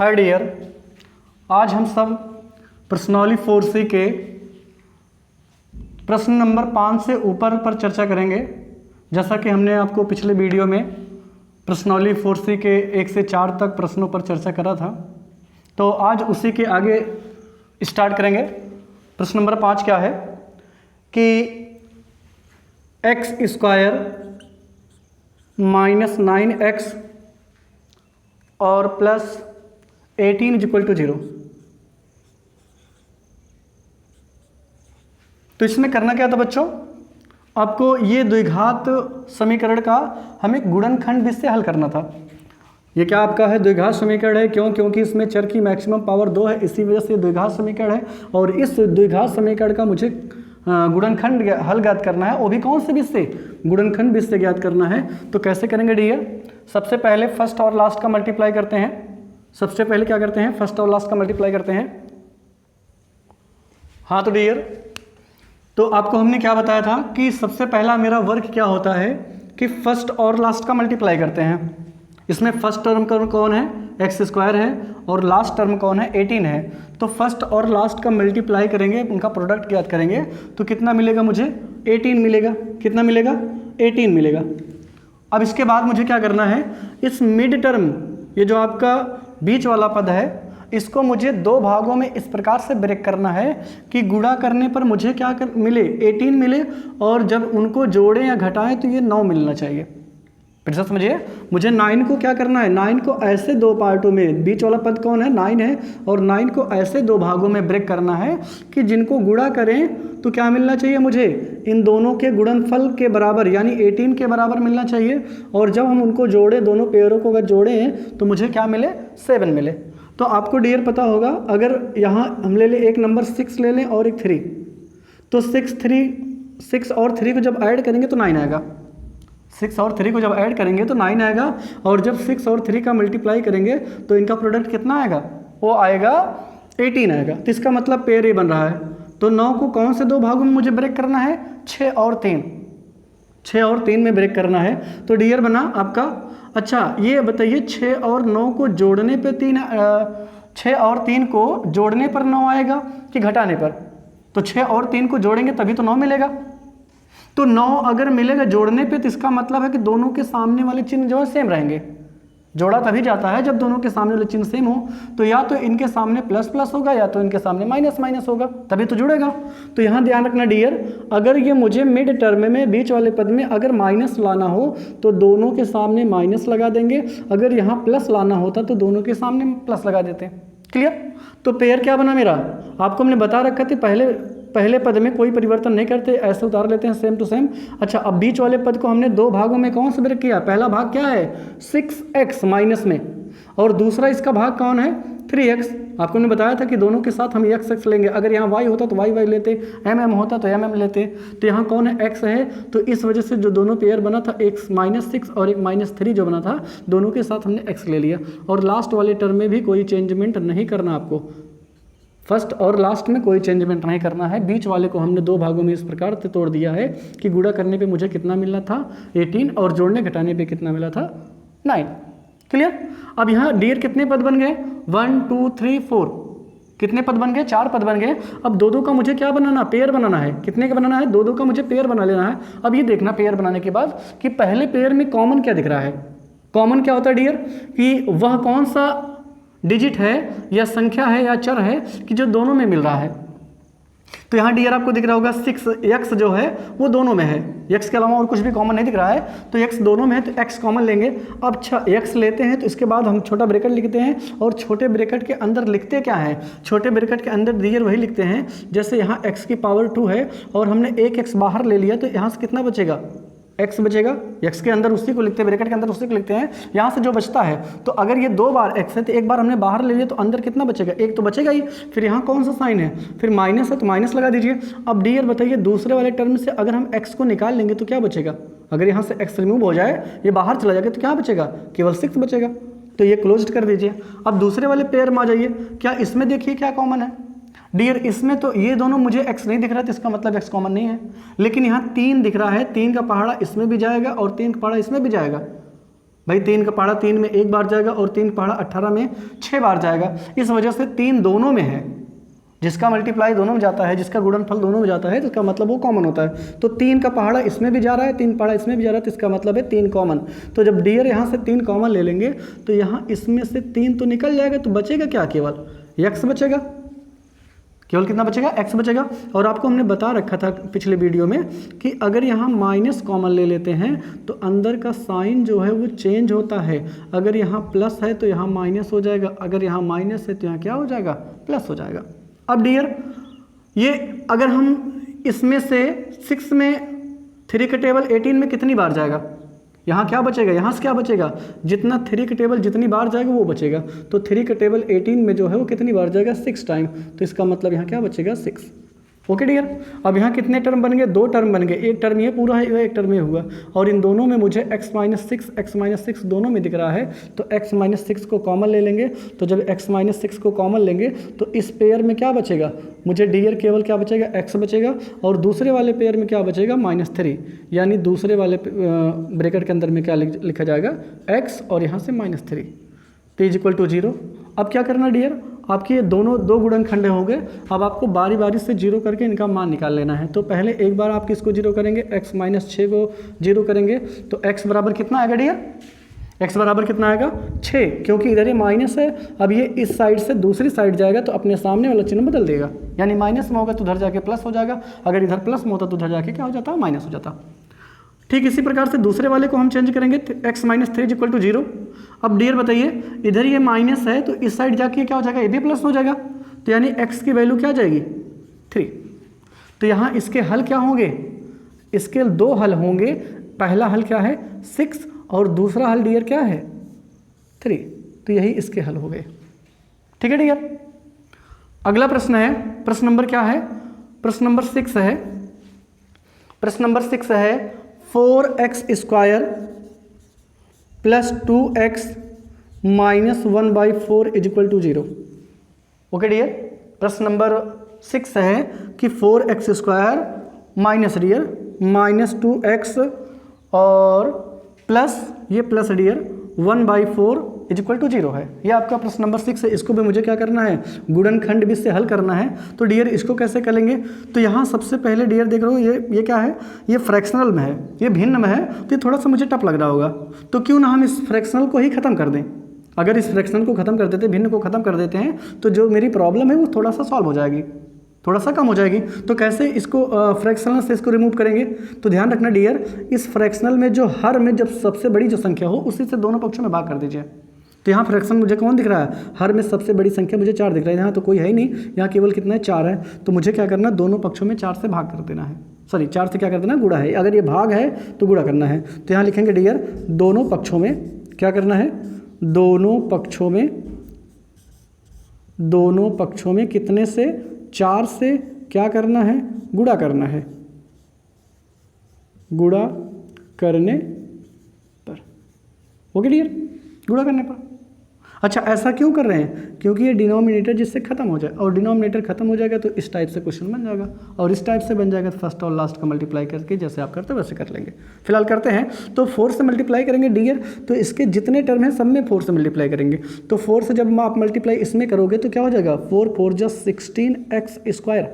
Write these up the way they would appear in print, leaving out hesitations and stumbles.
Hi dear, आज हम सब पर्सनॉली 4C के प्रश्न नंबर 5 से ऊपर पर चर्चा करेंगे। जैसा कि हमने आपको पिछले वीडियो में पर्सनॉली 4C के 1 से 4 तक प्रश्नों पर चर्चा करा था, तो आज उसी के आगे स्टार्ट करेंगे। प्रश्न नंबर 5 क्या है कि x² माइनस 9x और प्लस 18 = 0। तो इसमें करना क्या था बच्चों, आपको ये द्विघात समीकरण का हमें गुणनखंड विधि से हल करना था। ये क्या आपका है, द्विघात समीकरण है। क्यों? क्योंकि इसमें चर की मैक्सिमम पावर 2 है, इसी वजह से द्विघात समीकरण है। और इस द्विघात समीकरण का मुझे गुणनखंड हल ज्ञात करना है, वो भी कौन से विधि से, गुणनखंड विधि से ज्ञात करना है। तो कैसे करेंगे डियर? सबसे पहले फर्स्ट और लास्ट का मल्टीप्लाई करते हैं। सबसे पहले क्या करते हैं, फर्स्ट और लास्ट का मल्टीप्लाई करते हैं। हाँ तो डियर, तो आपको हमने क्या बताया था कि सबसे पहला मेरा वर्क क्या होता है कि फर्स्ट और लास्ट का मल्टीप्लाई करते हैं। इसमें फर्स्ट टर्म कौन है, x² है, और लास्ट टर्म कौन है, 18 है। तो फर्स्ट और लास्ट का मल्टीप्लाई करेंगे, उनका प्रोडक्ट ज्ञात करेंगे, तो कितना मिलेगा मुझे, 18 मिलेगा। कितना मिलेगा, 18 मिलेगा। अब इसके बाद मुझे क्या करना है, इस मिड टर्म, ये जो आपका बीच वाला पद है, इसको मुझे दो भागों में इस प्रकार से ब्रेक करना है कि गुणा करने पर मुझे क्या मिले, 18 मिले, और जब उनको जोड़ें या घटाएं तो ये 9 मिलना चाहिए। फिर से समझिए, मुझे 9 को क्या करना है, 9 को ऐसे दो पार्टों में, बीच वाला पद कौन है, 9 है, और 9 को ऐसे दो भागों में ब्रेक करना है कि जिनको गुणा करें तो क्या मिलना चाहिए मुझे, इन दोनों के गुणनफल के बराबर, यानी 18 के बराबर मिलना चाहिए। और जब हम उनको जोड़ें, दोनों पेयरों को अगर जोड़ें तो मुझे क्या मिले, 7 मिले। तो आपको डियर पता होगा, अगर यहाँ हम ले लें एक नंबर 6 ले लें और एक 3, तो 6 और 3 को जब ऐड करेंगे तो 9 आएगा। 6 और 3 को जब ऐड करेंगे तो 9 आएगा, और जब 6 और 3 का मल्टीप्लाई करेंगे तो इनका प्रोडक्ट कितना आएगा, वो आएगा 18 आएगा। तो इसका मतलब पेयर ये बन रहा है। तो 9 को कौन से दो भागों में मुझे ब्रेक करना है, 6 और 3, 6 और 3 में ब्रेक करना है। तो डियर बना आपका, अच्छा ये बताइए 6 और 9 को जोड़ने पे 6 और 3 को जोड़ने पर 9 आएगा कि घटाने पर? तो 6 और 3 को जोड़ेंगे तभी तो 9 मिलेगा। तो 9 अगर मिलेगा जोड़ने पे, तो इसका मतलब है कि दोनों के सामने वाले चिन्ह जो है सेम रहेंगे। जोड़ा तभी जाता है जब दोनों के सामने वाले चिन्ह सेम हो। तो या तो इनके सामने प्लस प्लस होगा, या तो इनके सामने माइनस माइनस होगा, तभी तो जुड़ेगा। तो यहाँ ध्यान रखना डियर, अगर ये मुझे मिड टर्म में, बीच वाले पद में अगर माइनस लाना हो तो दोनों के सामने माइनस लगा देंगे, अगर यहाँ प्लस लाना होता तो दोनों के सामने प्लस लगा देते। क्लियर? तो पेयर क्या बना मेरा, आपको हमने बता रखा था पहले पद में कोई परिवर्तन नहीं करते, ऐसे उतार लेते हैं सेम टू सेम। अच्छा, अब बीच वाले पद को हमने दो भागों में कौन से ब्रेक किया, पहला भाग क्या है, 6x माइनस में, और दूसरा इसका भाग कौन है, 3x। आपको हमने बताया था कि दोनों के साथ हम x लेंगे, अगर यहाँ y होता तो y लेते, mm होता तो mm लेते। तो यहाँ कौन है, x है। तो इस वजह से जो दोनों पेयर बना था, एक -6 और एक -3 जो बना था, दोनों के साथ हमने x ले लिया। और लास्ट वाले टर्म में भी कोई चेंजमेंट नहीं करना आपको, फर्स्ट और लास्ट में कोई चेंजमेंट नहीं करना है। बीच वाले को हमने दो भागों में इस प्रकार से तोड़ दिया है कि गुणा करने पे मुझे कितना मिलना था, 18, और जोड़ने घटाने पे कितना मिला था, 9। क्लियर? अब यहाँ डियर कितने पद बन गए, 1 2 3 4, कितने पद बन गए, 4 पद बन गए। अब दो का मुझे क्या बनाना, पेयर बनाना है। कितने का बनाना है, दो का मुझे पेयर बना लेना है। अब ये देखना पेयर बनाने के बाद कि पहले पेयर में कॉमन क्या दिख रहा है। कॉमन क्या होता है डियर, कि वह कौन सा डिजिट है या संख्या है या चर है कि जो दोनों में मिल रहा है। तो यहाँ डियर आपको दिख रहा होगा 6x जो है वो दोनों में है, x के अलावा और कुछ भी कॉमन नहीं दिख रहा है। तो x दोनों में है तो x कॉमन लेंगे। अब x लेते हैं तो इसके बाद हम छोटा ब्रैकेट लिखते हैं, और छोटे ब्रैकेट के अंदर लिखते क्या है, छोटे ब्रैकेट के अंदर डियर वही लिखते हैं। जैसे यहाँ x की पावर 2 है और हमने एक x बाहर ले लिया, तो यहाँ से कितना बचेगा, x बचेगा। x के अंदर उसी को लिखते हैं, ब्रैकेट के अंदर उसी को लिखते हैं। यहाँ से जो बचता है, तो अगर ये 2 बार x है तो एक बार हमने बाहर ले लिया, तो अंदर कितना बचेगा, एक तो बचेगा ही। फिर यहाँ कौन सा साइन है, फिर माइनस है तो माइनस लगा दीजिए। अब डियर बताइए, दूसरे वाले टर्म से अगर हम x को निकाल लेंगे तो क्या बचेगा, अगर यहाँ से x रिमूव हो जाए, ये बाहर चला जाएगा, तो क्या बचेगा, केवल 6 बचेगा। तो ये क्लोज कर दीजिए। अब दूसरे वाले पेयर में आ जाइए, क्या इसमें देखिए क्या कॉमन है डियर, इसमें तो ये दोनों मुझे x नहीं दिख रहा, तो इसका मतलब x कॉमन नहीं है। लेकिन यहाँ 3 दिख रहा है, 3 का पहाड़ा इसमें भी जाएगा और 3 का पहाड़ा इसमें भी जाएगा। भाई 3 का पहाड़ा 3 में एक बार जाएगा और 3 पहाड़ा 18 में 6 बार जाएगा। इस वजह से 3 दोनों में है, जिसका मल्टीप्लाई दोनों में जाता है, जिसका गुणनफल दोनों में जाता है, तो इसका मतलब वो कॉमन होता है। तो 3 का पहाड़ा इसमें भी जा रहा है, 3 पहाड़ा इसमें भी जा रहा है, तो इसका मतलब है 3 कॉमन। तो जब डियर यहाँ से 3 कॉमन ले लेंगे तो यहाँ इसमें से 3 तो निकल जाएगा, तो बचेगा क्या, केवल x बचेगा। केवल कितना बचेगा, x बचेगा। और आपको हमने बता रखा था पिछले वीडियो में कि अगर यहाँ माइनस कॉमन ले लेते हैं तो अंदर का साइन जो है वो चेंज होता है। अगर यहाँ प्लस है तो यहाँ माइनस हो जाएगा, अगर यहाँ माइनस है तो यहाँ क्या हो जाएगा, प्लस हो जाएगा। अब डियर ये अगर हम इसमें से 6 में 3 का टेबल 18 में कितनी बार जाएगा, यहाँ क्या बचेगा, यहाँ से क्या बचेगा, जितना 3 का टेबल जितनी बार जाएगा वो बचेगा। तो 3 का टेबल 18 में जो है वो कितनी बार जाएगा, 6 टाइम। तो इसका मतलब यहाँ क्या बचेगा, 6। ओके डियर, अब यहाँ कितने टर्म बन गए, 2 टर्म बन गए। एक टर्म ये पूरा है, एक टर्म ये हुआ, और इन दोनों में मुझे x-6 दोनों में दिख रहा है। तो x-6 को कॉमन ले लेंगे। तो जब x-6 को कॉमन लेंगे तो इस पेयर में क्या बचेगा, मुझे डियर केवल क्या बचेगा, x बचेगा, और दूसरे वाले पेयर में क्या बचेगा, -3, यानी दूसरे वाले ब्रैकेट के अंदर में क्या लिखा जाएगा, x और यहाँ से -3, t = 0। अब क्या करना डियर, आपके ये दोनों 2 गुणनखंड हो गए। अब आपको बारी बारी से 0 करके इनका मान निकाल लेना है। तो पहले एक बार आप किसको 0 करेंगे, x-6 को 0 करेंगे। तो x बराबर कितना आएगा डियर, x बराबर कितना आएगा, 6, क्योंकि इधर ये माइनस है। अब ये इस साइड से दूसरी साइड जाएगा तो अपने सामने वाला चिन्ह बदल देगा, यानी माइनस में होगा तो उधर जाके प्लस हो जाएगा, अगर इधर प्लस में होता तो उधर जाके क्या हो जाता, माइनस हो जाता। ठीक इसी प्रकार से दूसरे वाले को हम चेंज करेंगे, x-3 = 0। अब डियर बताइए, इधर ये माइनस है तो इस साइड जाके क्या हो जाएगा, ये भी प्लस हो जाएगा। तो यानी x की वैल्यू क्या जाएगी, 3। तो यहाँ इसके हल क्या होंगे, इसके 2 हल होंगे। पहला हल क्या है, 6, और दूसरा हल डियर क्या है, 3। तो यही इसके हल हो गए। ठीक है डियर, अगला प्रश्न है, प्रश्न नंबर क्या है, प्रश्न नंबर 6 है। प्रश्न नंबर 6 है 4x² + 2x - 1/4 = 0। ओके डियर, प्रश्न नंबर 6 है कि 4x² माइनस डियर -2x और प्लस ये प्लस डियर 1/4 = 0 है। ये आपका प्रश्न नंबर 6 है। इसको भी मुझे क्या करना है, गुणनखंड भी से हल करना है। तो डियर इसको कैसे करेंगे, तो यहाँ सबसे पहले डियर देख रहे हो ये क्या है, ये फ्रैक्शनल में है, ये भिन्न में है, तो ये थोड़ा सा मुझे टफ लग रहा होगा। तो क्यों ना हम इस फ्रैक्शनल को ही ख़त्म कर दें। अगर इस फ्रैक्शनल को ख़त्म कर देते, भिन्न को ख़त्म कर देते हैं, तो जो मेरी प्रॉब्लम है वो थोड़ा सा सॉल्व हो जाएगी, थोड़ा सा कम हो जाएगी। तो कैसे इसको फ्रैक्शनल से इसको रिमूव करेंगे, तो ध्यान रखना डियर, इस फ्रैक्शनल में जो हर में जब सबसे बड़ी जो संख्या हो उसी से दोनों पक्षों में भाग कर दीजिए। तो यहाँ फ्रैक्शन मुझे कौन दिख रहा है, हर में सबसे बड़ी संख्या मुझे 4 दिख रहा है। यहाँ तो कोई है ही नहीं, यहाँ केवल कितना है, 4 है। तो मुझे क्या करना, दोनों पक्षों में 4 से भाग कर देना है, सॉरी 4 से क्या कर देना, गुणा है। अगर ये भाग है तो गुणा करना है। तो यहाँ लिखेंगे डियर, दोनों पक्षों में क्या करना है, दोनों पक्षों में कितने से, 4 से क्या करना है, गुणा करना है, गुणा करने पर। ओके डियर, गुणा करने पर। अच्छा, ऐसा क्यों कर रहे हैं, क्योंकि ये डिनोमिनेटर जिससे खत्म हो जाए, और डिनोमिनेटर खत्म हो जाएगा तो इस टाइप से क्वेश्चन बन जाएगा, और इस टाइप से बन जाएगा तो फर्स्ट और लास्ट का मल्टीप्लाई करके जैसे आप करते हो वैसे कर लेंगे। फिलहाल करते हैं, तो 4 से मल्टीप्लाई करेंगे डियर, तो इसके जितने टर्म हैं सब में 4 से मल्टीप्लाई करेंगे। तो 4 से जब आप मल्टीप्लाई इसमें करोगे तो क्या हो जाएगा, 4 4 = 16x²।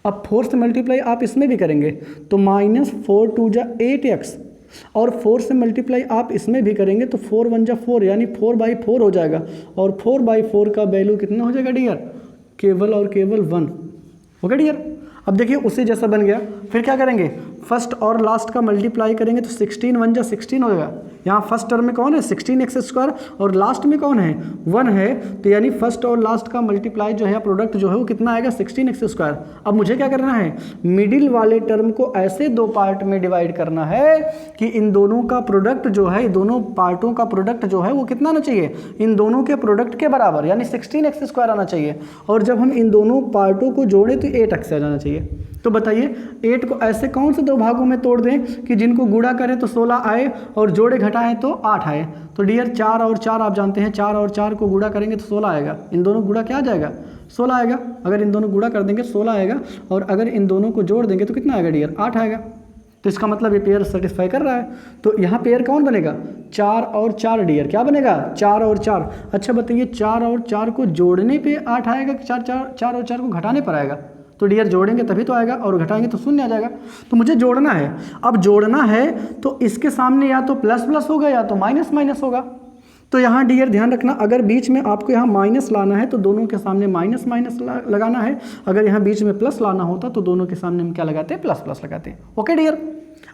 अब 4 से मल्टीप्लाई आप इसमें भी करेंगे तो -4 2 = 8x, और 4 से मल्टीप्लाई आप इसमें भी करेंगे तो 4 1 = 4, यानी 4/4 हो जाएगा। और 4/4 का वैल्यू कितना हो जाएगा डियर, केवल और केवल 1। ओके डियर, अब देखिए उसी जैसा बन गया। फिर क्या करेंगे, फर्स्ट और लास्ट का मल्टीप्लाई करेंगे तो 16 1 = 16 हो जाएगा। यहाँ फर्स्ट टर्म में कौन है, 16x² और लास्ट में कौन है, 1 है। तो यानी फर्स्ट और लास्ट का मल्टीप्लाई जो है, प्रोडक्ट जो है वो कितना आएगा, 16x²। अब मुझे क्या करना है, मिडिल वाले टर्म को ऐसे 2 पार्ट में डिवाइड करना है कि इन दोनों का प्रोडक्ट जो है, दोनों पार्टों का प्रोडक्ट जो है वो कितना आना चाहिए, इन दोनों के प्रोडक्ट के बराबर, यानी 16x² आना चाहिए। और जब हम इन दोनों पार्टों को जोड़ें तो 8x आ जाना चाहिए। तो बताइए 8 को ऐसे कौन से 2 भागों में तोड़ दें कि जिनको गुणा करें तो 16 आए और जोड़े घटाएं तो 8 आए। तो डियर 4 और 4 आप जानते हैं, 4 और 4 को गुणा करेंगे तो 16 आएगा। इन दोनों गुणा क्या आ जाएगा, 16 आएगा। अगर इन दोनों गुणा कर देंगे 16 आएगा, और अगर इन दोनों को जोड़ देंगे तो कितना आएगा डियर, 8 आएगा। तो इसका मतलब ये पेयर सेटिस्फाई कर रहा है। तो यहाँ पेयर कौन बनेगा, 4 और 4 डियर, क्या बनेगा 4 और 4। अच्छा बताइए 4 और 4 को जोड़ने पे 8 आएगा कि 4 और 4 को घटाने पर आएगा। तो डियर जोड़ेंगे तभी तो आएगा और घटाएंगे तो शून्य आ जाएगा। तो मुझे जोड़ना है, अब जोड़ना है तो इसके सामने या तो प्लस प्लस होगा या तो माइनस माइनस होगा। तो यहाँ डियर ध्यान रखना, अगर बीच में आपको यहाँ माइनस लाना है तो दोनों के सामने माइनस माइनस लगाना है, अगर यहाँ बीच में प्लस लाना होता तो दोनों के सामने हम क्या लगाते हैं, प्लस प्लस लगाते हैं। ओके डियर,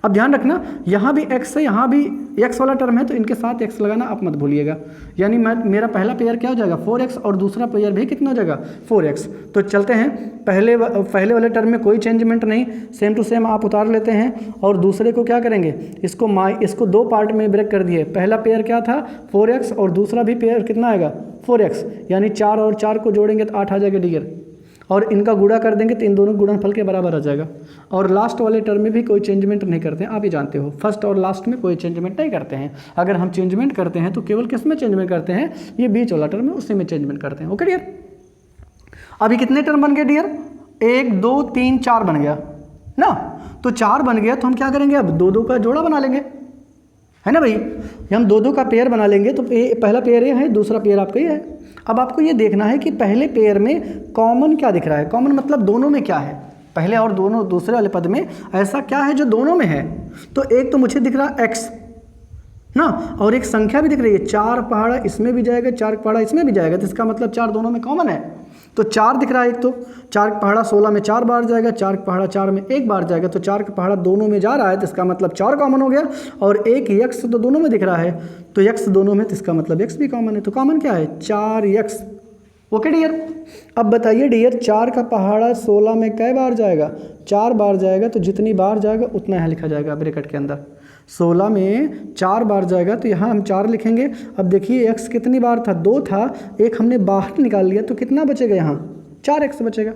अब ध्यान रखना यहाँ भी x है, यहाँ भी x वाला टर्म है तो इनके साथ x लगाना आप मत भूलिएगा। यानी मेरा पहला पेयर क्या हो जाएगा 4x और दूसरा पेयर भी कितना हो जाएगा 4x। तो चलते हैं, पहले वाले टर्म में कोई चेंजमेंट नहीं, सेम टू सेम आप उतार लेते हैं और दूसरे को क्या करेंगे, इसको 2 पार्ट में ब्रेक कर दिए। पहला पेयर क्या था 4x और दूसरा भी पेयर कितना आएगा 4x, यानी 4 और 4 को जोड़ेंगे तो 8 आ जाएगा डियर, और इनका गुणा कर देंगे तो इन दोनों गुणनफल के बराबर आ जाएगा। और लास्ट वाले टर्म में भी कोई चेंजमेंट नहीं करते हैं, आप ही जानते हो, फर्स्ट और लास्ट में कोई चेंजमेंट नहीं करते हैं। अगर हम चेंजमेंट करते हैं तो केवल किस में चेंजमेंट करते हैं, ये बीच वाला टर्म है उसी में चेंजमेंट करते हैं। ओके डियर, अभी कितने टर्म बन गए डियर, 1 2 3 4 बन गया ना। तो 4 बन गया तो हम क्या करेंगे, अब 2 का जोड़ा बना लेंगे, है ना भाई। हम 2 का पेयर बना लेंगे तो पहला पेयर ये है, दूसरा पेयर आपका ये है। अब आपको ये देखना है कि पहले पेयर में कॉमन क्या दिख रहा है, कॉमन मतलब दोनों में क्या है, पहले और दोनों दूसरे वाले पद में ऐसा क्या है जो दोनों में है। तो एक तो मुझे दिख रहा है x ना, और एक संख्या भी दिख रही है, 4 पहाड़ा इसमें भी जाएगा, 4 पहाड़ा इसमें भी जाएगा, तो इसका मतलब 4 दोनों में कॉमन है। तो 4 दिख रहा है एक, तो 4 पहाड़ा 16 में 4 बार जाएगा, 4 पहाड़ा 4 में 1 बार जाएगा, तो 4 पहाड़ा दोनों में जा रहा है तो इसका मतलब 4 कॉमन हो गया। और एक x तो दोनों में दिख रहा है, तो x दोनों में तो इसका मतलब x भी कॉमन है। तो कॉमन क्या है 4x। ओके डियर, अब बताइए डियर 4 का पहाड़ा 16 में कै बार जाएगा, 4 बार जाएगा, तो जितनी बार जाएगा उतना यहाँ लिखा जाएगा ब्रैकेट के अंदर। 16 में 4 बार जाएगा तो यहाँ हम 4 लिखेंगे। अब देखिए x कितनी बार था, 2 था, एक हमने बाहर निकाल लिया तो कितना बचेगा, यहाँ 4x बचेगा,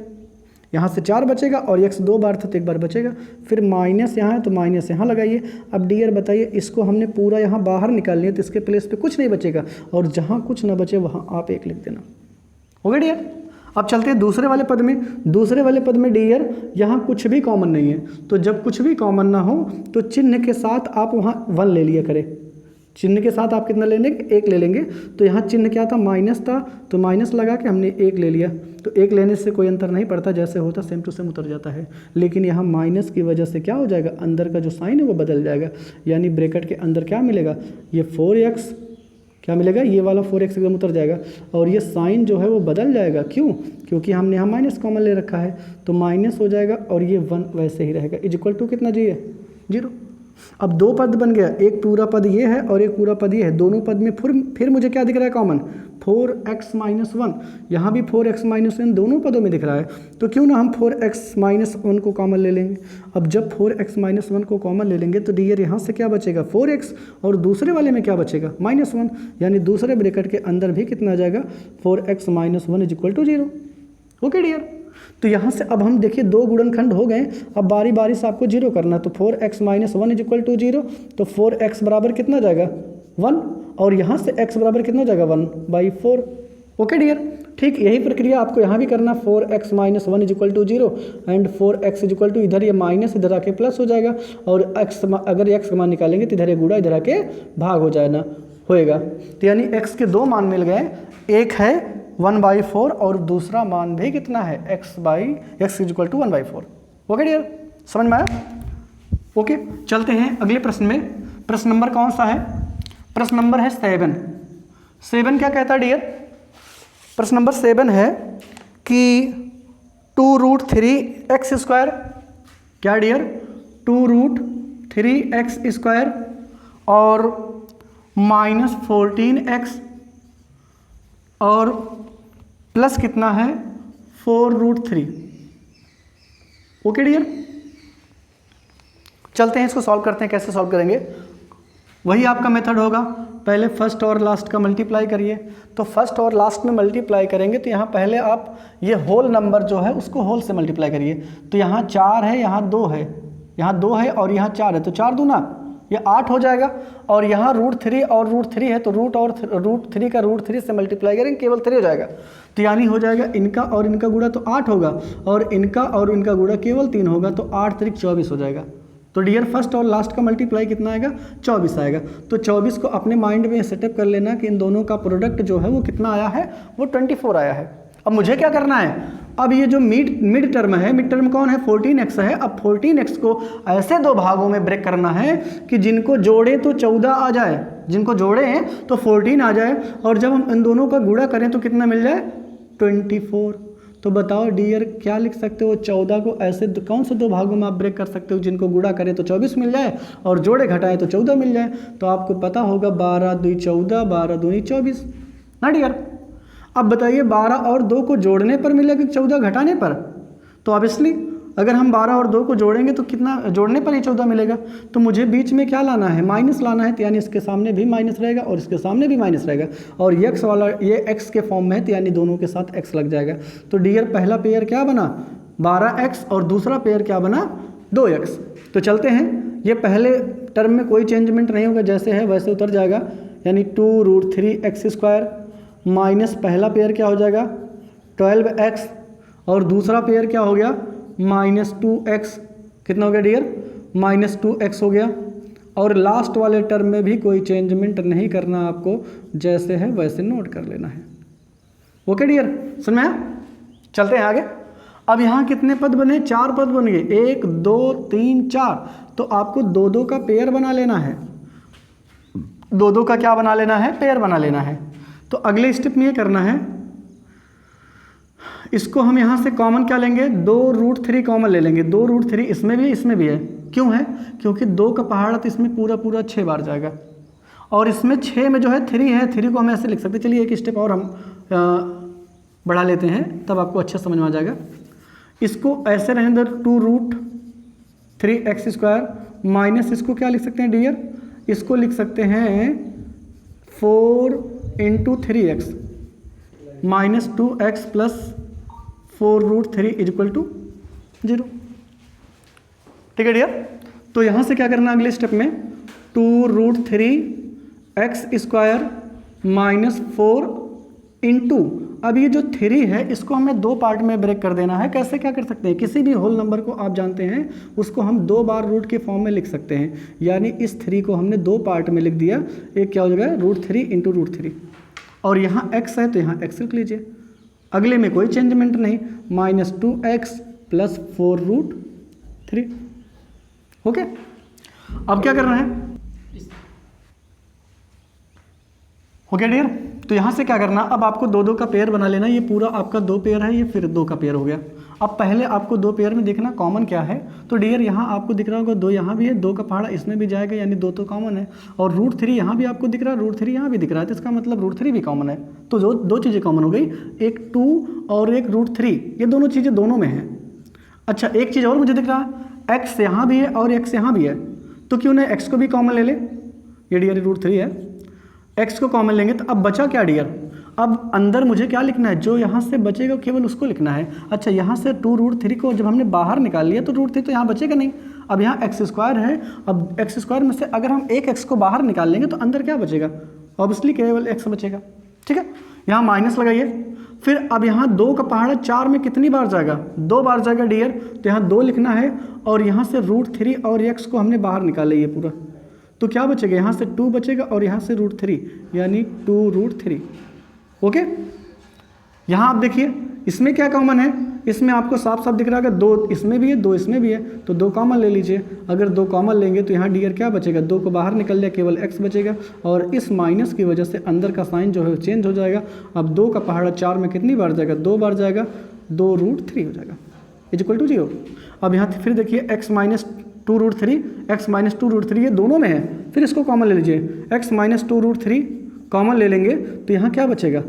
यहाँ से 4 बचेगा और x 2 बार था तो 1 बार बचेगा। फिर माइनस यहाँ है तो माइनस यहाँ लगाइए। अब डियर बताइए इसको हमने पूरा यहाँ बाहर निकाल लिया तो इसके प्लेस पे कुछ नहीं बचेगा, और जहाँ कुछ ना बचे वहाँ आप 1 लिख देना। हो गया डियर। अब चलते हैं दूसरे वाले पद में। दूसरे वाले पद में डियर यहाँ कुछ भी कॉमन नहीं है, तो जब कुछ भी कॉमन ना हो तो चिन्ह के साथ आप वहाँ 1 ले लिया करें। चिन्ह के साथ आप कितना ले लेंगे, 1 ले लेंगे। तो यहाँ चिन्ह क्या था, माइनस था, तो माइनस लगा के हमने 1 ले लिया। तो 1 लेने से कोई अंतर नहीं पड़ता, जैसे होता सेम टू सेम उतर जाता है। लेकिन यहाँ माइनस की वजह से क्या हो जाएगा, अंदर का जो साइन है वो बदल जाएगा, यानी ब्रैकेट के अंदर क्या मिलेगा, ये 4x क्या मिलेगा, ये वाला 4x एकदम उतर जाएगा और ये साइन जो है वो बदल जाएगा। क्यों, क्योंकि हमने यहाँ माइनस कॉमन ले रखा है, तो माइनस हो जाएगा और ये 1 वैसे ही रहेगा, इज इक्वल टू कितना जी है 0। अब 2 पद बन गया, एक पूरा पद ये है और एक पूरा पद ये है। दोनों पद में फिर मुझे क्या दिख रहा है कॉमन, 4x माइनस 1, यहाँ भी 4x माइनस 1 दोनों पदों में दिख रहा है। तो क्यों ना हम 4x माइनस 1 को कॉमन ले लेंगे। अब जब 4x माइनस 1 को कॉमन ले लेंगे तो डियर यहाँ से क्या बचेगा 4x, और दूसरे वाले में क्या बचेगा -1, यानी दूसरे ब्रैकेट के अंदर भी कितना आ जाएगा 4x minus 1 is equal to 0। Okay dear, तो यहाँ से अब हम देखिए 2 गुणनखंड हो गए, अब बारी बारी से आपको 0 करना। तो 4x minus 1 is equal to 0, तो 4x बराबर कितना जाएगा 1, और यहाँ से x बराबर कितना जाएगा 1/4। ओके डियर, ठीक यही प्रक्रिया आपको यहाँ भी करना। 4x minus 1 is equal to 0 and 4x is equal to, इधर ये माइनस इधर आके प्लस हो जाएगा, और x अगर x का मान निकालेंगे तो इधर ये गुणा इधर आके भाग हो जाएगा होएगा। तो यानी x के 2 मान मिल गए, एक है 1/4 और दूसरा मान भी कितना है x is equal to 1/4। Okay dear, समझ में आया। ओके, चलते हैं अगले प्रश्न में। प्रश्न नंबर कौन सा है, प्रश्न नंबर है 7 क्या कहता है डियर, प्रश्न नंबर 7 है कि 2√3x², क्या डियर 2√3x² और -14x और प्लस कितना है 4√3। ओके डियर, चलते हैं इसको सॉल्व करते हैं। कैसे सॉल्व करेंगे, वही आपका मेथड होगा, पहले फर्स्ट और लास्ट का मल्टीप्लाई करिए। तो फर्स्ट और लास्ट में मल्टीप्लाई करेंगे तो यहाँ पहले आप ये होल नंबर जो है उसको होल से मल्टीप्लाई करिए। तो यहाँ 4 है, यहाँ 2 है, यहाँ 2 है और यहाँ 4 है, तो 4 दूना ये 8 हो जाएगा। और यहाँ √3 और √3 है, तो √3 का √3 से मल्टीप्लाई करेंगे केवल 3 हो जाएगा। तो यानी हो जाएगा इनका और इनका गुणा तो 8 होगा, और इनका और इनका गुणा केवल 3 होगा, तो 8 3 24 हो जाएगा। तो डियर फर्स्ट और लास्ट का मल्टीप्लाई कितना आएगा, 24 आएगा। तो 24 को अपने माइंड में सेटअप कर लेना कि इन दोनों का प्रोडक्ट जो है वो कितना आया है, वो 24 आया है। अब मुझे क्या करना है, अब ये जो मिड टर्म है, मिड टर्म कौन है, 14x है। अब 14x को ऐसे दो भागों में ब्रेक करना है कि जिनको जोड़े तो 14 आ जाए, जिनको जोड़े हैं तो 14 आ जाए, और जब हम इन दोनों का गुणा करें तो कितना मिल जाए, 24। तो बताओ डियर क्या लिख सकते हो, 14 को ऐसे कौन से दो भागों में आप ब्रेक कर सकते हो जिनको गुणा करें तो 24 मिल जाए और जोड़े घटाएं तो 14 मिल जाए। तो आपको पता होगा 12 दूनी 14, 12 दूनी 24 ना डियर। अब बताइए 12 और 2 को जोड़ने पर मिलेगा कि 14 घटाने पर, तो ऑब्वियसली अगर हम 12 और 2 को जोड़ेंगे तो कितना, जोड़ने पर ही 14 मिलेगा। तो मुझे बीच में क्या लाना है, माइनस लाना है, तो यानी इसके सामने भी माइनस रहेगा और इसके सामने भी माइनस रहेगा, और ये एक्स वाला ये एक्स के फॉर्म में है, तो यानी दोनों के साथ एक्स लग जाएगा। तो डियर पहला पेयर क्या बना, 12x, और दूसरा पेयर क्या बना, 2x। तो चलते हैं, ये पहले टर्म में कोई चेंजमेंट नहीं होगा, जैसे है वैसे उतर जाएगा, यानी 2√3x² माइनस पहला पेयर क्या हो जाएगा 12x, और दूसरा पेयर क्या हो गया -2x। कितना हो गया डियर, -2x हो गया। और लास्ट वाले टर्म में भी कोई चेंजमेंट नहीं करना आपको, जैसे है वैसे नोट कर लेना है। ओके डियर, सुन में आया? चलते हैं आगे। अब यहाँ कितने पद बने, 4 पद बन गए, 1 2 3 4। तो आपको 2 का पेयर बना लेना है, 2 का क्या बना लेना है, पेयर बना लेना है। तो अगले स्टेप में ये करना है, इसको हम यहाँ से कॉमन क्या लेंगे, 2√3 कॉमन ले लेंगे। 2√3 इसमें भी है, इसमें भी है। क्यों है, क्योंकि 2 का पहाड़ा तो इसमें पूरा 6 बार जाएगा, और इसमें 6 में जो है 3 है, 3 को हम ऐसे लिख सकते हैं। चलिए एक स्टेप और हम बढ़ा लेते हैं, तब आपको अच्छा समझ में आ जाएगा। इसको ऐसे रहने दो, 2√3x² माइनस इसको क्या लिख सकते हैं डियर, इसको लिख सकते हैं 4 × 3x माइनस 2x प्लस 4√3 = 0। ठीक है डियर। तो यहाँ से क्या करना अगले स्टेप में, 2√3x² माइनस 4 × अब ये जो 3 है इसको हमें 2 पार्ट में ब्रेक कर देना है। कैसे क्या कर सकते हैं, किसी भी होल नंबर को आप जानते हैं उसको हम 2 बार रूट के फॉर्म में लिख सकते हैं, यानी इस 3 को हमने 2 पार्ट में लिख दिया। एक क्या हो जाएगा, √3 × √3, और यहाँ x है तो यहाँ x लिख लीजिए, अगले में कोई चेंजमेंट नहीं, -2x प्लस 4√3। ओके, अब क्या करना है, हो गया डियर। तो यहाँ से क्या करना, अब आपको 2 का पेयर बना लेना। ये पूरा आपका 2 पेयर है, ये फिर 2 का पेयर हो गया। अब पहले आपको 2 पेयर में देखना कॉमन क्या है। तो डियर यहाँ आपको दिख रहा होगा 2 यहाँ भी है, 2 का पहाड़ा इसमें भी जाएगा, यानी 2 तो कॉमन है, और √3 यहाँ भी आपको दिख रहा है, √3 यहाँ भी दिख रहा है, तो इसका मतलब √3 भी कॉमन है। तो जो 2 चीज़ें कॉमन हो गई, एक 2 और एक √3, ये दोनों चीज़ें दोनों में हैं। अच्छा, एक चीज़ और मुझे दिख रहा है, x यहाँ भी है और x यहाँ भी है, तो क्यों नहीं x को भी कॉमन ले ले। ये डियर √3 है, x को कॉमन लेंगे तो अब बचा क्या डियर, अब अंदर मुझे क्या लिखना है, जो यहाँ से बचेगा केवल उसको लिखना है। अच्छा, यहाँ से 2√3 को जब हमने बाहर निकाल लिया तो √3 तो यहाँ बचेगा नहीं। अब यहाँ x² है, अब x² में से अगर हम एक x को बाहर निकाल लेंगे तो अंदर क्या बचेगा, ऑब्वियसली केवल x बचेगा। ठीक है, यहाँ माइनस लगाइए। फिर अब यहाँ 2 का पहाड़ा 4 में कितनी बार जाएगा, 2 बार जाएगा डियर, तो यहाँ 2 लिखना है, और यहाँ से √3 और x को हमने बाहर निकाल लिया पूरा, तो क्या बचेगा, यहाँ से 2 बचेगा और यहाँ से √3, यानी 2√3। ओके, यहाँ आप देखिए इसमें क्या कॉमन है, इसमें आपको साफ साफ दिख रहा है, 2 इसमें भी है 2 इसमें भी है, तो 2 कॉमन ले लीजिए। अगर 2 कॉमन लेंगे तो यहाँ डियर क्या बचेगा, 2 को बाहर निकल लिया, केवल x बचेगा, और इस माइनस की वजह से अंदर का साइन जो है चेंज हो जाएगा। अब 2 का पहाड़ा 4 में कितनी बार जाएगा, 2 बार जाएगा, 2√3 हो जाएगा = 0। अब यहाँ फिर देखिए x - 2√3, x - 2√3 ये दोनों में है, फिर इसको कॉमन ले लीजिए, x - 2√3 कॉमन ले लेंगे तो यहाँ क्या बचेगा,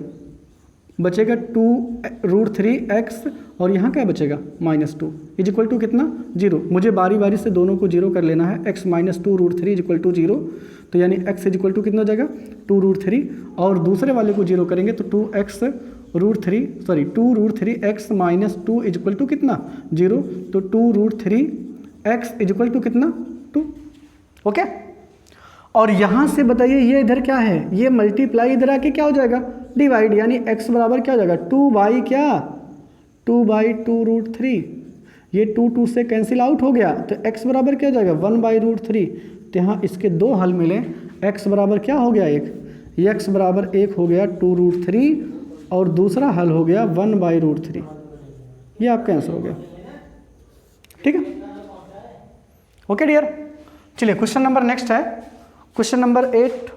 बचेगा 2√3x, और यहाँ क्या बचेगा -2 = कितना, 0। मुझे बारी बारी से दोनों को 0 कर लेना है, x - 2√3 = 0, तो यानी x = कितना हो जाएगा 2√3, और दूसरे वाले को 0 करेंगे तो 2√3x - 2 = कितना 0, तो 2√3x = कितना 2। ओके, और यहाँ से बताइए ये इधर क्या है, ये मल्टीप्लाई इधर आके क्या हो जाएगा, डिवाइड, यानी x बराबर क्या हो जाएगा 2/2√3, ये 2 से कैंसिल आउट हो गया, तो x बराबर क्या हो जाएगा 1/√3। तो यहाँ इसके दो हल मिले, x बराबर क्या हो गया एक, x बराबर एक हो गया 2√3 और दूसरा हल हो गया 1/√3। ये आपका आंसर हो गया। ठीक है, ओके डियर। चलिए क्वेश्चन नंबर नेक्स्ट है, क्वेश्चन नंबर 8